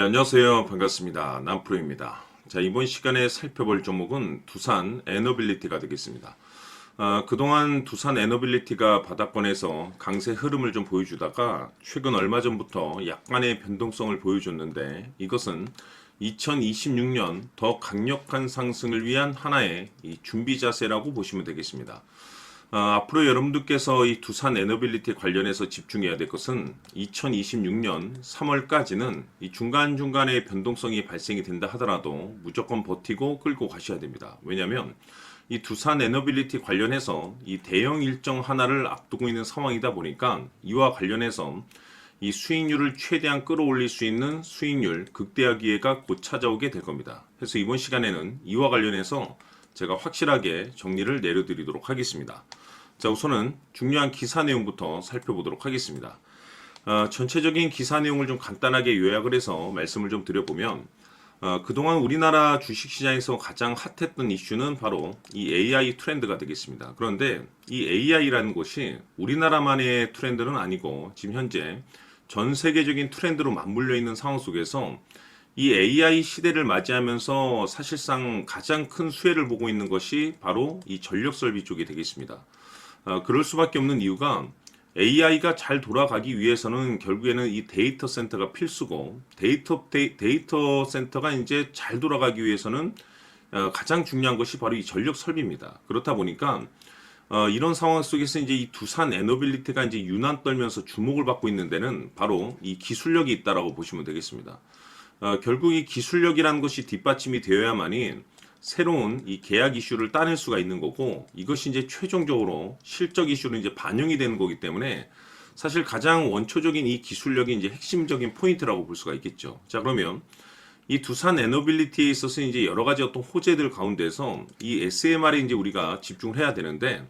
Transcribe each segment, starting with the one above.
안녕하세요. 반갑습니다. 남프로입니다. 자, 이번 시간에 살펴볼 종목은 두산 에너빌리티가 되겠습니다. 그동안 두산 에너빌리티가 바닥권에서 강세 흐름을 좀 보여주다가 최근 얼마 전부터 약간의 변동성을 보여줬는데, 이것은 2026년 더 강력한 상승을 위한 하나의 이 준비 자세라고 보시면 되겠습니다. 앞으로 여러분들께서 이 두산 에너빌리티 관련해서 집중해야 될 것은 2026년 3월까지는 이 중간중간에 변동성이 발생이 된다 하더라도 무조건 버티고 끌고 가셔야 됩니다. 왜냐하면 이 두산 에너빌리티 관련해서 이 대형 일정 하나를 앞두고 있는 상황이다 보니까 이와 관련해서 이 수익률을 최대한 끌어올릴 수 있는 수익률 극대화 기회가 곧 찾아오게 될 겁니다. 그래서 이번 시간에는 이와 관련해서 제가 확실하게 정리를 내려드리도록 하겠습니다. 자, 우선은 중요한 기사 내용부터 살펴보도록 하겠습니다. 전체적인 기사 내용을 좀 간단하게 요약을 해서 말씀을 좀 드려보면, 그동안 우리나라 주식시장에서 가장 핫했던 이슈는 바로 이 AI 트렌드가 되겠습니다. 그런데 이 AI라는 것이 우리나라만의 트렌드는 아니고 지금 현재 전 세계적인 트렌드로 맞물려 있는 상황 속에서 이 AI 시대를 맞이하면서 사실상 가장 큰 수혜를 보고 있는 것이 바로 이 전력 설비 쪽이 되겠습니다. 그럴 수밖에 없는 이유가 AI가 잘 돌아가기 위해서는 결국에는 이 데이터 센터가 필수고, 데이터 센터가 이제 잘 돌아가기 위해서는 가장 중요한 것이 바로 이 전력 설비입니다. 그렇다 보니까 이런 상황 속에서 이제 이 두산 에너빌리티가 이제 유난 떨면서 주목을 받고 있는 데는 바로 이 기술력이 있다라고 보시면 되겠습니다. 결국 이 기술력이라는 것이 뒷받침이 되어야만이 새로운 이 계약 이슈를 따낼 수가 있는 거고, 이것이 이제 최종적으로 실적 이슈로 이제 반영이 되는 거기 때문에 사실 가장 원초적인 이 기술력이 이제 핵심적인 포인트라고 볼 수가 있겠죠. 자, 그러면 이 두산 에너빌리티에 있어서 이제 여러 가지 어떤 호재들 가운데서 이 SMR에 이제 우리가 집중을 해야 되는데,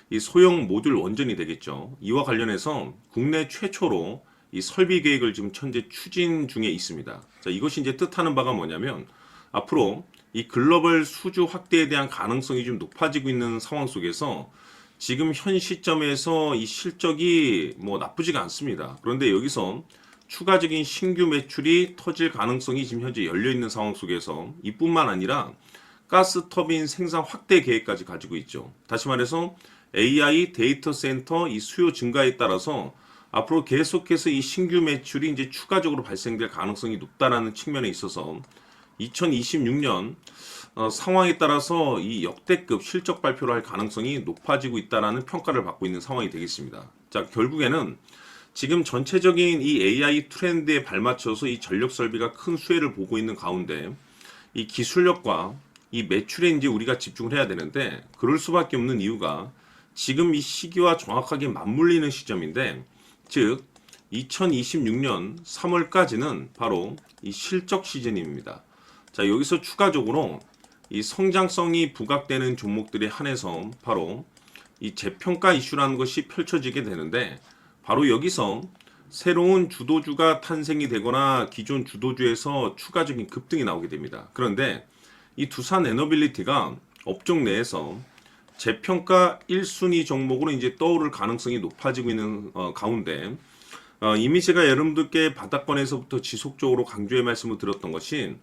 이 소형 모듈 원전이 되겠죠. 이와 관련해서 국내 최초로 이 설비 계획을 지금 현재 추진 중에 있습니다. 자, 이것이 이제 뜻하는 바가 뭐냐면 앞으로 이 글로벌 수주 확대에 대한 가능성이 좀 높아지고 있는 상황 속에서 지금 현 시점에서 이 실적이 뭐 나쁘지가 않습니다. 그런데 여기서 추가적인 신규 매출이 터질 가능성이 지금 현재 열려 있는 상황 속에서 이뿐만 아니라 가스 터빈 생산 확대 계획까지 가지고 있죠. 다시 말해서 AI 데이터 센터 이 수요 증가에 따라서 앞으로 계속해서 이 신규 매출이 이제 추가적으로 발생될 가능성이 높다라는 측면에 있어서 2026년 상황에 따라서 이 역대급 실적 발표를 할 가능성이 높아지고 있다라는 평가를 받고 있는 상황이 되겠습니다. 자, 결국에는 지금 전체적인 이 AI 트렌드에 발맞춰서 이 전력 설비가 큰 수혜를 보고 있는 가운데 이 기술력과 이 매출에 이제 우리가 집중을 해야 되는데, 그럴 수밖에 없는 이유가 지금 이 시기와 정확하게 맞물리는 시점인데, 즉 2026년 3월까지는 바로 이 실적 시즌입니다. 자, 여기서 추가적으로 이 성장성이 부각되는 종목들에 한해서 바로 이 재평가 이슈라는 것이 펼쳐지게 되는데, 바로 여기서 새로운 주도주가 탄생이 되거나 기존 주도주에서 추가적인 급등이 나오게 됩니다. 그런데 이 두산 에너빌리티가 업종 내에서 재평가 1순위 종목으로 이제 떠오를 가능성이 높아지고 있는 가운데, 이미 제가 여러분들께 바닥권에서부터 지속적으로 강조의 말씀을 드렸던 것이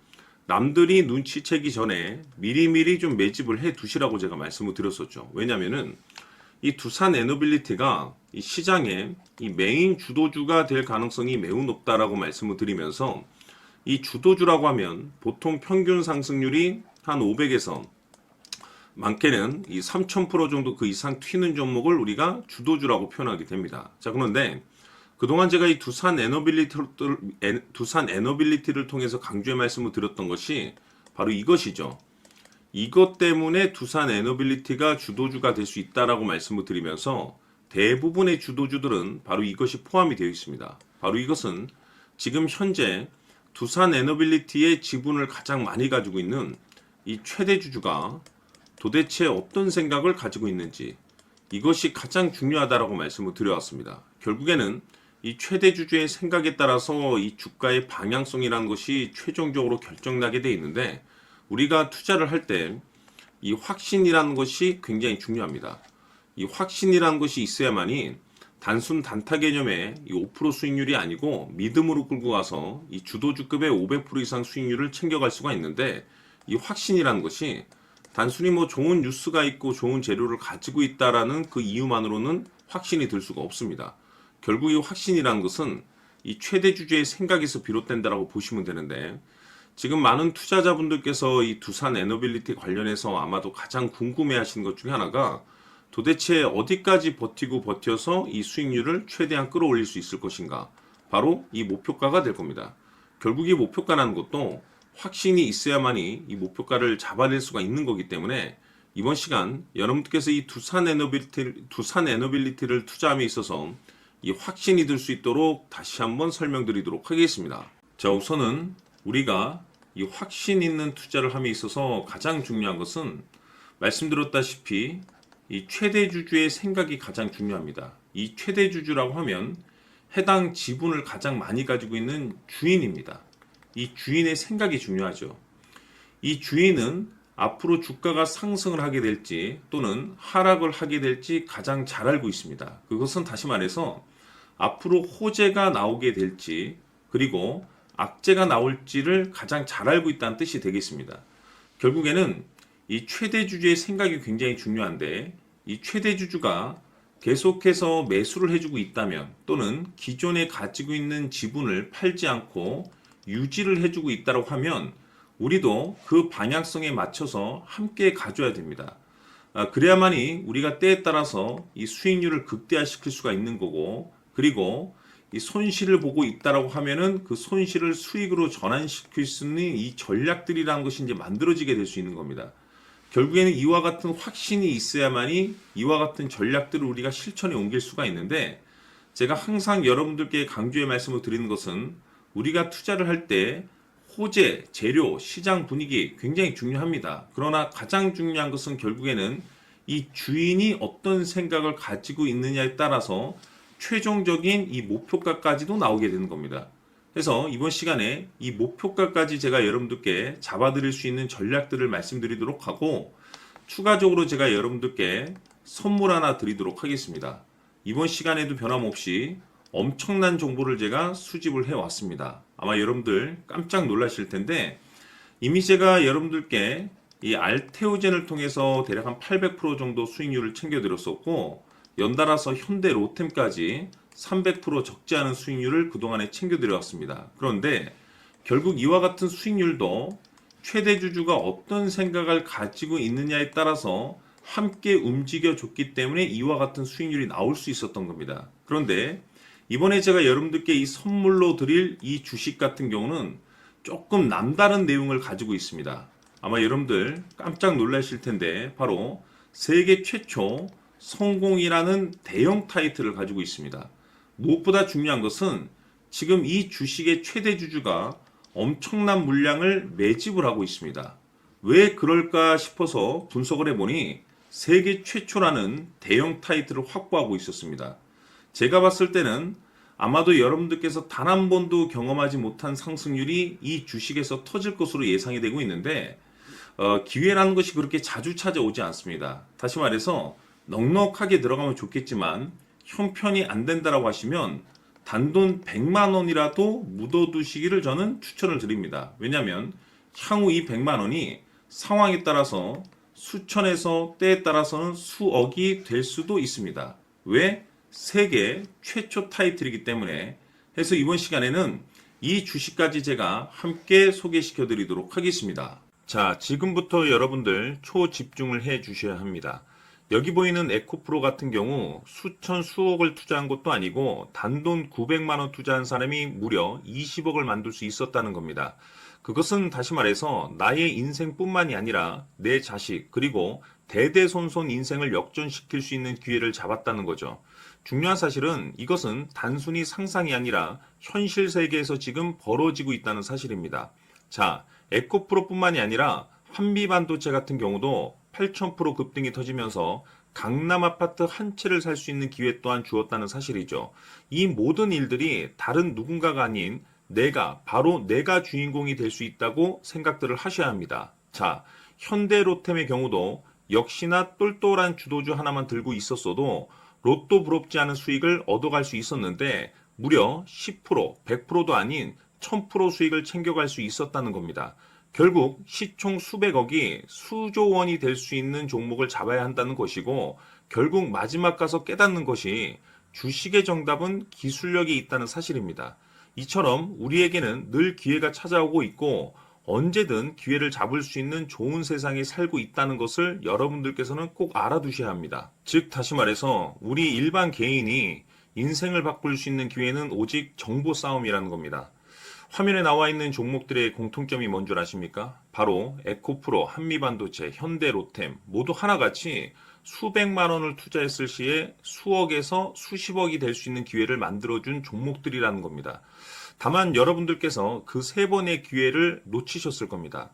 남들이 눈치채기 전에 미리미리 좀 매집을 해 두시라고 제가 말씀을 드렸었죠. 왜냐면은 이 두산 에너빌리티가 이 시장의 이 메인 주도주가 될 가능성이 매우 높다라고 말씀을 드리면서, 이 주도주라고 하면 보통 평균 상승률이 한 500에서 많게는 이 3000% 정도 그 이상 튀는 종목을 우리가 주도주라고 표현하게 됩니다. 자, 그런데 그동안 제가 이 두산 에너빌리티를 통해서 강조의 말씀을 드렸던 것이 바로 이것이죠. 이것 때문에 두산 에너빌리티가 주도주가 될 수 있다라고 말씀을 드리면서 대부분의 주도주들은 바로 이것이 포함이 되어 있습니다. 바로 이것은 지금 현재 두산 에너빌리티의 지분을 가장 많이 가지고 있는 이 최대 주주가 도대체 어떤 생각을 가지고 있는지, 이것이 가장 중요하다라고 말씀을 드려왔습니다. 결국에는 이 최대 주주의 생각에 따라서 이 주가의 방향성이라는 것이 최종적으로 결정나게 돼 있는데, 우리가 투자를 할 때 이 확신이라는 것이 굉장히 중요합니다. 이 확신이라는 것이 있어야만이 단순 단타 개념의 이 5% 수익률이 아니고 믿음으로 끌고 가서 이 주도주급의 500% 이상 수익률을 챙겨갈 수가 있는데, 이 확신이라는 것이 단순히 뭐 좋은 뉴스가 있고 좋은 재료를 가지고 있다라는 그 이유만으로는 확신이 들 수가 없습니다. 결국 이 확신이라는 것은 이 최대 주주의 생각에서 비롯된다라고 보시면 되는데, 지금 많은 투자자분들께서 이 두산 에너빌리티 관련해서 아마도 가장 궁금해하시는 것 중에 하나가, 도대체 어디까지 버티고 버텨서 이 수익률을 최대한 끌어올릴 수 있을 것인가? 바로 이 목표가가 될 겁니다. 결국 이 목표가라는 것도 확신이 있어야만이 이 목표가를 잡아낼 수가 있는 거기 때문에, 이번 시간 여러분들께서 이 두산 에너빌리티를 투자함에 있어서 이 확신이 들 수 있도록 다시 한번 설명드리도록 하겠습니다. 자, 우선은 우리가 이 확신 있는 투자를 함에 있어서 가장 중요한 것은, 말씀드렸다시피 이 최대 주주의 생각이 가장 중요합니다. 이 최대 주주라고 하면 해당 지분을 가장 많이 가지고 있는 주인입니다. 이 주인의 생각이 중요하죠. 이 주인은 앞으로 주가가 상승을 하게 될지 또는 하락을 하게 될지 가장 잘 알고 있습니다. 그것은 다시 말해서 앞으로 호재가 나오게 될지 그리고 악재가 나올지를 가장 잘 알고 있다는 뜻이 되겠습니다. 결국에는 이 최대 주주의 생각이 굉장히 중요한데, 이 최대 주주가 계속해서 매수를 해주고 있다면 또는 기존에 가지고 있는 지분을 팔지 않고 유지를 해주고 있다고 하면 우리도 그 방향성에 맞춰서 함께 가져야 됩니다. 그래야만이 우리가 때에 따라서 이 수익률을 극대화시킬 수가 있는 거고, 그리고 이 손실을 보고 있다라고 하면은 그 손실을 수익으로 전환시킬 수 있는 이 전략들이라는 것이 이제 만들어지게 될 수 있는 겁니다. 결국에는 이와 같은 확신이 있어야만이 이와 같은 전략들을 우리가 실천에 옮길 수가 있는데, 제가 항상 여러분들께 강조의 말씀을 드리는 것은, 우리가 투자를 할 때 호재, 재료, 시장 분위기 굉장히 중요합니다. 그러나 가장 중요한 것은 결국에는 이 주인이 어떤 생각을 가지고 있느냐에 따라서 최종적인 이 목표가까지도 나오게 되는 겁니다. 그래서 이번 시간에 이 목표가까지 제가 여러분들께 잡아드릴 수 있는 전략들을 말씀드리도록 하고, 추가적으로 제가 여러분들께 선물 하나 드리도록 하겠습니다. 이번 시간에도 변함없이 엄청난 정보를 제가 수집을 해왔습니다. 아마 여러분들 깜짝 놀라실 텐데, 이미 제가 여러분들께 이 알테오젠을 통해서 대략 한 800% 정도 수익률을 챙겨드렸었고, 연달아서 현대 로템까지 300% 적지 않은 수익률을 그동안에 챙겨드려왔습니다. 그런데 결국 이와 같은 수익률도 최대 주주가 어떤 생각을 가지고 있느냐에 따라서 함께 움직여줬기 때문에 이와 같은 수익률이 나올 수 있었던 겁니다. 그런데 이번에 제가 여러분들께 이 선물로 드릴 이 주식 같은 경우는 조금 남다른 내용을 가지고 있습니다. 아마 여러분들 깜짝 놀라실 텐데, 바로 세계 최초 성공이라는 대형 타이틀을 가지고 있습니다. 무엇보다 중요한 것은 지금 이 주식의 최대 주주가 엄청난 물량을 매집을 하고 있습니다. 왜 그럴까 싶어서 분석을 해보니 세계 최초라는 대형 타이틀을 확보하고 있었습니다. 제가 봤을 때는 아마도 여러분들께서 단 한 번도 경험하지 못한 상승률이 이 주식에서 터질 것으로 예상이 되고 있는데, 기회라는 것이 그렇게 자주 찾아오지 않습니다. 다시 말해서 넉넉하게 들어가면 좋겠지만 형편이 안 된다라고 하시면 단돈 100만 원이라도 묻어두시기를 저는 추천을 드립니다. 왜냐하면 향후 이 100만 원이 상황에 따라서 수천에서 때에 따라서는 수억이 될 수도 있습니다. 왜? 세계 최초 타이틀이기 때문에. 해서 이번 시간에는 이 주식까지 제가 함께 소개시켜 드리도록 하겠습니다. 자, 지금부터 여러분들 초집중을 해 주셔야 합니다. 여기 보이는 에코프로 같은 경우 수천 수억을 투자한 것도 아니고 단돈 900만 원 투자한 사람이 무려 20억을 만들 수 있었다는 겁니다. 그것은 다시 말해서 나의 인생뿐만이 아니라 내 자식 그리고 대대손손 인생을 역전시킬 수 있는 기회를 잡았다는 거죠. 중요한 사실은 이것은 단순히 상상이 아니라 현실 세계에서 지금 벌어지고 있다는 사실입니다. 자, 에코프로뿐만이 아니라 한미반도체 같은 경우도 8,000% 급등이 터지면서 강남 아파트 한 채를 살 수 있는 기회 또한 주었다는 사실이죠. 이 모든 일들이 다른 누군가가 아닌 바로 내가 주인공이 될 수 있다고 생각들을 하셔야 합니다. 자, 현대로템의 경우도 역시나 똘똘한 주도주 하나만 들고 있었어도 로또 부럽지 않은 수익을 얻어갈 수 있었는데 무려 10%, 100%도 아닌 1000% 수익을 챙겨갈 수 있었다는 겁니다. 결국 시총 수백억이 수조 원이 될 수 있는 종목을 잡아야 한다는 것이고 결국 마지막 가서 깨닫는 것이 주식의 정답은 기술력이 있다는 사실입니다. 이처럼 우리에게는 늘 기회가 찾아오고 있고 언제든 기회를 잡을 수 있는 좋은 세상에 살고 있다는 것을 여러분들께서는 꼭 알아두셔야 합니다. 즉 다시 말해서 우리 일반 개인이 인생을 바꿀 수 있는 기회는 오직 정보 싸움이라는 겁니다. 화면에 나와 있는 종목들의 공통점이 뭔 줄 아십니까? 바로 에코프로, 한미반도체, 현대로템 모두 하나같이 수백만 원을 투자했을 시에 수억에서 수십억이 될 수 있는 기회를 만들어준 종목들이라는 겁니다. 다만 여러분들께서 그 세 번의 기회를 놓치셨을 겁니다.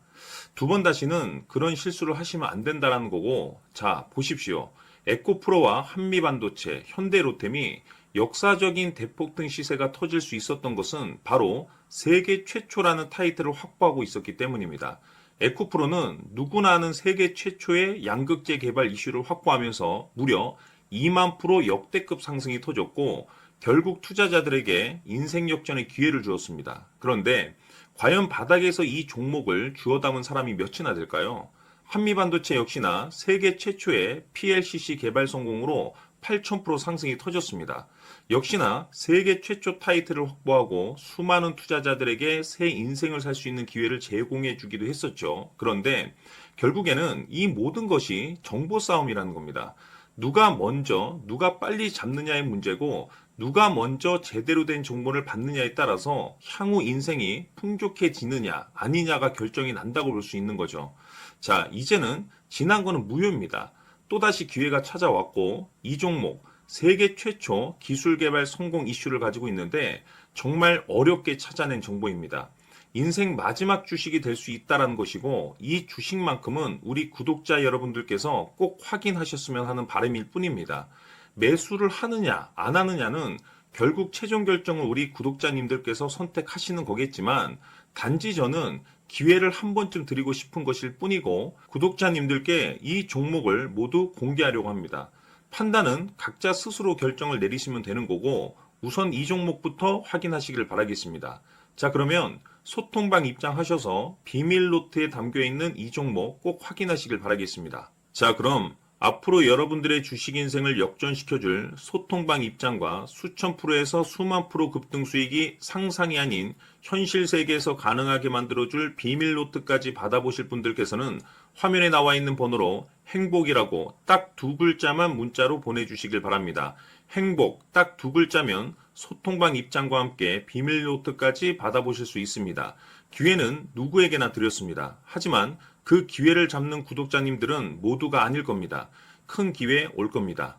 두 번 다시는 그런 실수를 하시면 안 된다는 거고, 자, 보십시오. 에코프로와 한미반도체, 현대로템이 역사적인 대폭등 시세가 터질 수 있었던 것은 바로 세계 최초라는 타이틀을 확보하고 있었기 때문입니다. 에코프로는 누구나 아는 세계 최초의 양극재 개발 이슈를 확보하면서 무려 2만 프로 역대급 상승이 터졌고 결국 투자자들에게 인생 역전의 기회를 주었습니다. 그런데 과연 바닥에서 이 종목을 주워 담은 사람이 몇이나 될까요? 한미반도체 역시나 세계 최초의 PLCC 개발 성공으로 8,000% 상승이 터졌습니다. 역시나 세계 최초 타이틀을 확보하고 수많은 투자자들에게 새 인생을 살 수 있는 기회를 제공해 주기도 했었죠. 그런데 결국에는 이 모든 것이 정보 싸움이라는 겁니다. 누가 먼저, 누가 빨리 잡느냐의 문제고 누가 먼저 제대로 된 정보를 받느냐에 따라서 향후 인생이 풍족해지느냐 아니냐가 결정이 난다고 볼 수 있는 거죠. 자, 이제는 지난 거는 무효입니다. 또다시 기회가 찾아왔고 이 종목 세계 최초 기술 개발 성공 이슈를 가지고 있는데 정말 어렵게 찾아낸 정보입니다. 인생 마지막 주식이 될 수 있다는 것이고 이 주식만큼은 우리 구독자 여러분들께서 꼭 확인하셨으면 하는 바람일 뿐입니다. 매수를 하느냐 안 하느냐는 결국 최종 결정을 우리 구독자님들께서 선택하시는 거겠지만 단지 저는 기회를 한 번쯤 드리고 싶은 것일 뿐이고 구독자님들께 이 종목을 모두 공개하려고 합니다. 판단은 각자 스스로 결정을 내리시면 되는 거고 우선 이 종목부터 확인하시길 바라겠습니다. 자, 그러면 소통방 입장하셔서 비밀 노트에 담겨있는 이 종목 꼭 확인하시길 바라겠습니다. 자, 그럼 앞으로 여러분들의 주식 인생을 역전시켜줄 소통방 입장과 수천 프로에서 수만 프로 급등 수익이 상상이 아닌 현실 세계에서 가능하게 만들어줄 비밀 노트까지 받아보실 분들께서는 화면에 나와 있는 번호로 행복이라고 딱 두 글자만 문자로 보내주시길 바랍니다. 행복 딱 두 글자면 소통방 입장과 함께 비밀 노트까지 받아보실 수 있습니다. 기회는 누구에게나 드렸습니다. 하지만 그 기회를 잡는 구독자님들은 모두가 아닐 겁니다. 큰 기회 올 겁니다.